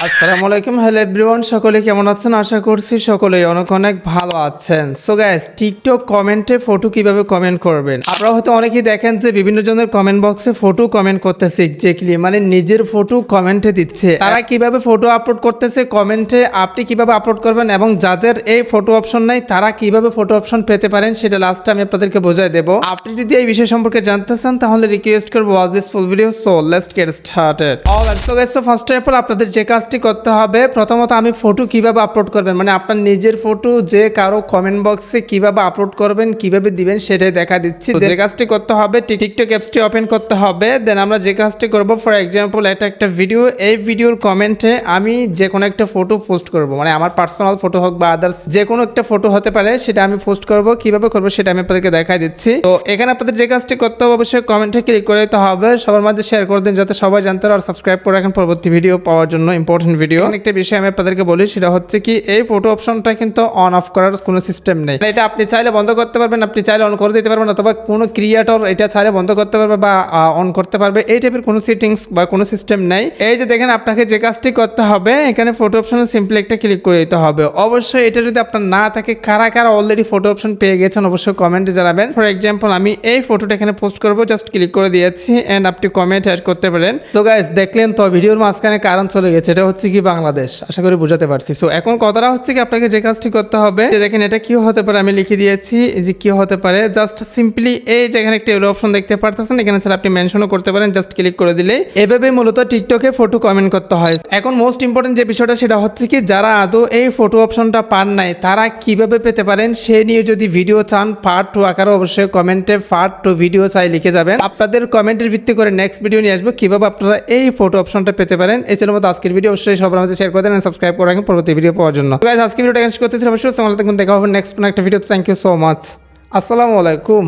আসসালামু আলাইকুম, hello everyone, সকলে কেমন আছেন? আশা করছি সকলেই অনেক অনেক ভালো আছেন। সো গাইস, টিকটক কমেন্টে ফটো কিভাবে কমেন্ট করবেন? আপনারা হয়তো অনেকেই দেখেন যে বিভিন্ন জনের কমেন্ট বক্সে ফটো কমেন্ট করতেছে, এক্স্যাক্টলি মানে নিজের ফটো কমেন্টে দিচ্ছে। তারা কিভাবে ফটো আপলোড করতেছে কমেন্টে, আপনি কিভাবে আপলোড করবেন এবং যাদের এই ফটো অপশন নাই তারা কিভাবে ফটো অপশন পেতে পারেন সেটা লাস্টে আমি আপনাদেরকে বোঝাই দেবো। আপনি যদি এই বিষয় সম্পর্কে জানতে চান তাহলে রিকোয়েস্ট করবো watch this full video. So let's get started. Alright, so guys, first of all আপনাদের যে কাজটি করতে হবে, প্রথমত আমি ফটো কিভাবে আপলোড করবেন মানে আপনার নিজের ফটো যে কারো কমেন্ট বক্সে কিভাবে আপলোড করবেন, কিভাবে দিবেন সেটাই দেখা দিচ্ছি। যে কাজটি করতে হবে, টিকটক অ্যাপসটি ওপেন করতে হবে। দেন আমরা যে কাজটি করব, ফর এক্সাম্পল এটা একটা ভিডিও, এই ভিডিওর কমেন্টে আমি যে কোনো একটা ফটো পোস্ট করব, মানে আমার পার্সোনাল ফটো হোক বা আদার্স যে কোনো একটা ফটো হতে পারে, সেটা আমি পোস্ট করব। কিভাবে করব সেটা আমি আপনাদেরকে দেখাই দিচ্ছি। তো এখানে আপনাদের যে কাজটি করতে হবে, অবশ্যই কমেন্টে ক্লিক করে দিতে হবে, সবার মাঝে শেয়ার করে দিন যাতে সবাই জানতে পারে, আর সাবস্ক্রাইব করে রাখেন পরবর্তী ভিডিও পাওয়ার জন্য, ইম্পর্টেন্ট ভিডিও। একটা বিষয় আমি আপনাদেরকে বলি, সেটা হচ্ছে কি এই ফটো অপশনটা কিন্তু অন অফ করার কোনো সিস্টেম নেই। এটা আপনি চাইলে বন্ধ করতে পারবেন, আপনি চাইলে অন করে দিতে পারবেন, অথবা কোনো ক্রিয়েটর এটা চাইলে বন্ধ করতে পারবে বা অন করতে পারবে। এই টাইপের কোনো সেটিংস বা কোনো সিস্টেম নেই। এই যে দেখেন, আপনাকে যে কাজটি করতে হবে, এখানে ফটো অপশনে সিম্পলি একটা ক্লিক করে দিতে হবে। অবশ্যই এটা যদি আপনার না থাকে, কারা কারা অলরেডি ফটো অপশন পেয়ে গেছেন অবশ্যই কমেন্টে জানাবেন। ফর এক্সাম্পল আমি এই ফটোটা এখানে পোস্ট করবো, জাস্ট ক্লিক করে দিয়েছি এন্ড আপনি কমেন্ট অ্যাড করতে পারেন। তো গাইস, দেখলেন তো ভিডিওর মাঝখানে কারণ চলে গেছে, এটা হচ্ছে কি বাংলাদেশ, আশা করি বুঝাতে পারছি। সো এখন কথাটা হচ্ছে কি আপনাকে যে কাজটি করতে হবে, দেখেন এটা কি হতে পারে, আমি লিখে দিয়েছি যে কি হতে পারে। জাস্ট সিম্পলি এই যে এখানে একটা অপশন দেখতে পারতেছেন, এখানে স্যার আপনি মেনশনও করতে পারেন, জাস্ট ক্লিক করে দিলে এভাবে মূলত টিকটকে ফটো কমেন্ট করতে হয়। এখন মোস্ট ইম্পর্টেন্ট যে বিষয়টা সেটা হচ্ছে কি, যারা আদৌ এই ফটো অপশনটা পান নাই তারা কিভাবে পেতে পারেন সে নিয়ে যদি ভিডিও চান পার্ট 2 আকারে, অবশ্যই কমেন্টে পার্ট 2 ভিডিও চাই লিখে যাবেন। আপনাদের কমেন্টের ভিত্তি করে নেক্সট ভিডিও নিয়ে আসবো কিভাবে আপনারা এই ফটো অপশনটা পেতে পারেন। এই ছিল মতো আজকের ভিডিও, অবশ্যই সবার মাঝে শেয়ার করে দেন, সাবস্ক্রাইব করে রাখেন পরবর্তী ভিডিও পাওয়ার জন্য। গাইস, আজকে ভিডিওটা শেষ করতেছি, অবশ্যই দেখা হবে নেক্সট একটা video. Thank you so much. আসসালামু আলাইকুম।